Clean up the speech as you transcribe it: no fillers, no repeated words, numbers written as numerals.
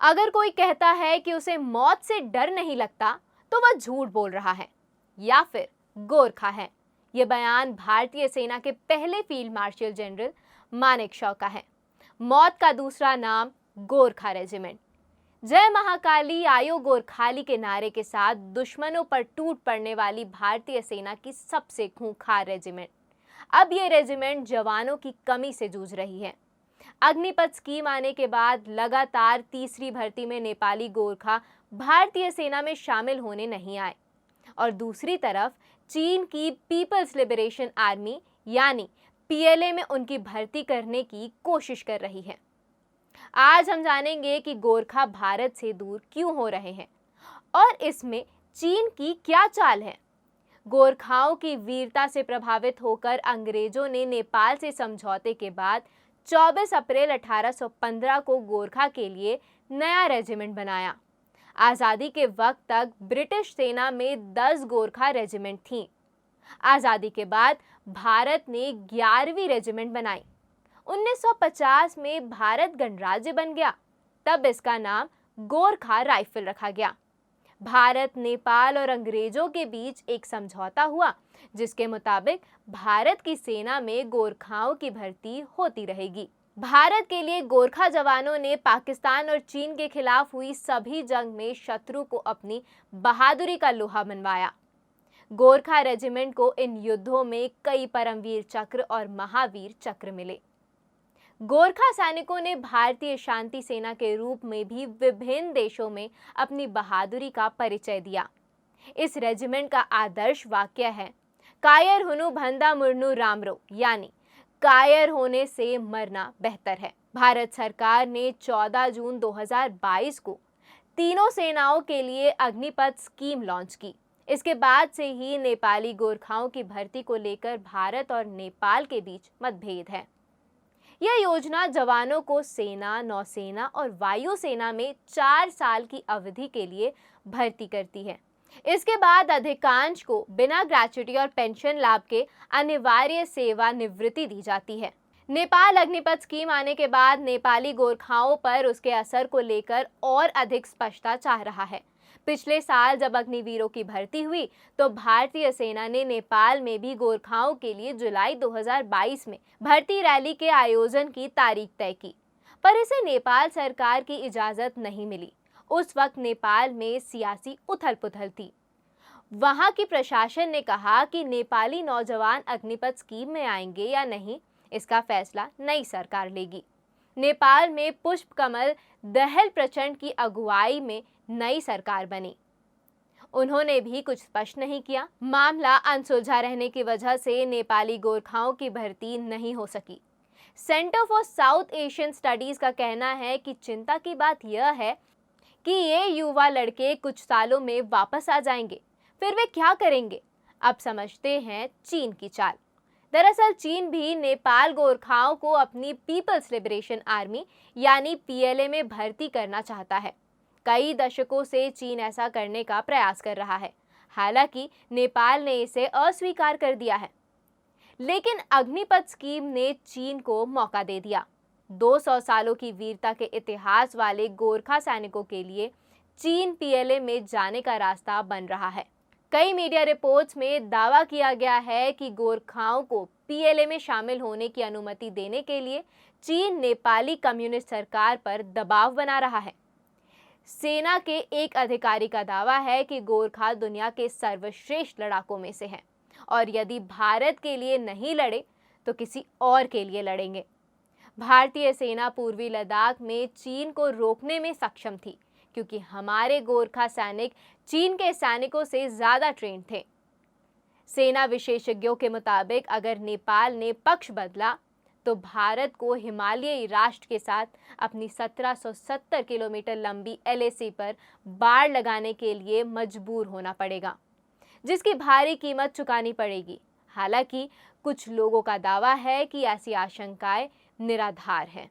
अगर कोई कहता है कि उसे मौत से डर नहीं लगता तो वह झूठ बोल रहा है या फिर गोरखा है। यह बयान भारतीय सेना के पहले फील्ड मार्शल जनरल मानेकशॉ का है। मौत का दूसरा नाम गोरखा रेजिमेंट। जय महाकाली आयो गोरखाली के नारे के साथ दुश्मनों पर टूट पड़ने वाली भारतीय सेना की सबसे खूंखार रेजिमेंट। अब ये रेजिमेंट जवानों की कमी से जूझ रही है। अग्निपथ स्कीम आने के बाद लगातार तीसरी भर्ती में नेपाली गोरखा भारतीय सेना में शामिल होने नहीं आए और दूसरी तरफ चीन की पीपल्स लिबरेशन आर्मी यानी पीएलए में उनकी भर्ती करने की कोशिश कर रही है। आज हम जानेंगे कि गोरखा भारत से दूर क्यों हो रहे हैं और इसमें चीन की क्या चाल है। गोरखाओं की वीरता से प्रभावित होकर अंग्रेजों ने नेपाल से समझौते के बाद 24 अप्रैल 1815 को गोरखा के लिए नया रेजिमेंट बनाया। आज़ादी के वक्त तक ब्रिटिश सेना में 10 गोरखा रेजिमेंट थीं। आज़ादी के बाद भारत ने 11वीं रेजिमेंट बनाई। 1950 में भारत गणराज्य बन गया, तब इसका नाम गोरखा राइफल रखा गया। भारत, नेपाल और अंग्रेजों के बीच एक समझौता हुआ जिसके मुताबिक भारत की सेना में गोरखाओं की भर्ती होती रहेगी। भारत के लिए गोरखा जवानों ने पाकिस्तान और चीन के खिलाफ हुई सभी जंग में शत्रु को अपनी बहादुरी का लोहा मनवाया। गोरखा रेजिमेंट को इन युद्धों में कई परमवीर चक्र और महावीर चक्र मिले। गोरखा सैनिकों ने भारतीय शांति सेना के रूप में भी विभिन्न देशों में अपनी बहादुरी का परिचय दिया। इस रेजिमेंट का आदर्श वाक्य है, कायर हुनु भंदा मुर्नु रामरो, यानी कायर होने से मरना बेहतर है। भारत सरकार ने 14 जून 2022 को तीनों सेनाओं के लिए अग्निपथ स्कीम लॉन्च की। इसके बाद से ही नेपाली गोरखाओं की भर्ती को लेकर भारत और नेपाल के बीच मतभेद है। यह योजना जवानों को सेना, नौसेना और वायुसेना में 4 साल की अवधि के लिए भर्ती करती है। इसके बाद अधिकांश को बिना ग्रेच्युटी और पेंशन लाभ के अनिवार्य सेवा निवृत्ति दी जाती है। नेपाल अग्निपथ स्कीम आने के बाद नेपाली गोरखाओं पर उसके असर को लेकर और अधिक स्पष्टता चाह रहा है। पिछले साल जब अग्निवीरों की भर्ती हुई तो भारतीय सेना ने नेपाल में भी गोरखाओं के लिए जुलाई 2022 में भर्ती रैली के आयोजन की तारीख तय की, पर इसे नेपाल सरकार की इजाजत नहीं मिली। उस वक्त नेपाल में सियासी उथल-पुथल थी। वहां की प्रशासन ने कहा कि नेपाली नौजवान अग्निपथ स्कीम में आएंगे या नहीं, इसका फैसला नई सरकार लेगी। नेपाल में पुष्प कमल दहल प्रचंड की अगुवाई में नई सरकार बनी। उन्होंने भी कुछ स्पष्ट नहीं किया। मामला अनसुलझा रहने की वजह से नेपाली गोरखाओं की भर्ती नहीं हो सकी। Centre for south Asian studies का कहना है कि चिंता की बात यह है कि ये युवा लड़के कुछ सालों में वापस आ जाएंगे, फिर वे क्या करेंगे? अब समझते हैं चीन की चाल। दरअसल चीन भी नेपाल गोरखाओं को अपनी पीपल्स लिबरेशन आर्मी यानी पीएलए में भर्ती करना चाहता है। कई दशकों से चीन ऐसा करने का प्रयास कर रहा है, हालांकि नेपाल ने इसे अस्वीकार कर दिया है। लेकिन अग्निपथ स्कीम ने चीन को मौका दे दिया। 200 सालों की वीरता के इतिहास वाले गोरखा सैनिकों के लिए चीन पीएलए में जाने का रास्ता बन रहा है। कई मीडिया रिपोर्ट्स में दावा किया गया है कि गोरखाओं को पीएलए में शामिल होने की अनुमति देने के लिए चीन नेपाली कम्युनिस्ट सरकार पर दबाव बना रहा है। सेना के एक अधिकारी का दावा है कि गोरखा दुनिया के सर्वश्रेष्ठ लड़ाकों में से हैं और यदि भारत के लिए नहीं लड़े तो किसी और के लिए लड़ेंगे। भारतीय सेना पूर्वी लद्दाख में चीन को रोकने में सक्षम थी क्योंकि हमारे गोरखा सैनिक चीन के सैनिकों से ज़्यादा ट्रेंड थे। सेना विशेषज्ञों के मुताबिक अगर नेपाल ने पक्ष बदला तो भारत को हिमालयी राष्ट्र के साथ अपनी 1770 किलोमीटर लंबी एलएसी पर बाड़ लगाने के लिए मजबूर होना पड़ेगा, जिसकी भारी कीमत चुकानी पड़ेगी। हालांकि कुछ लोगों का दावा है कि ऐसी आशंकाएं निराधार हैं।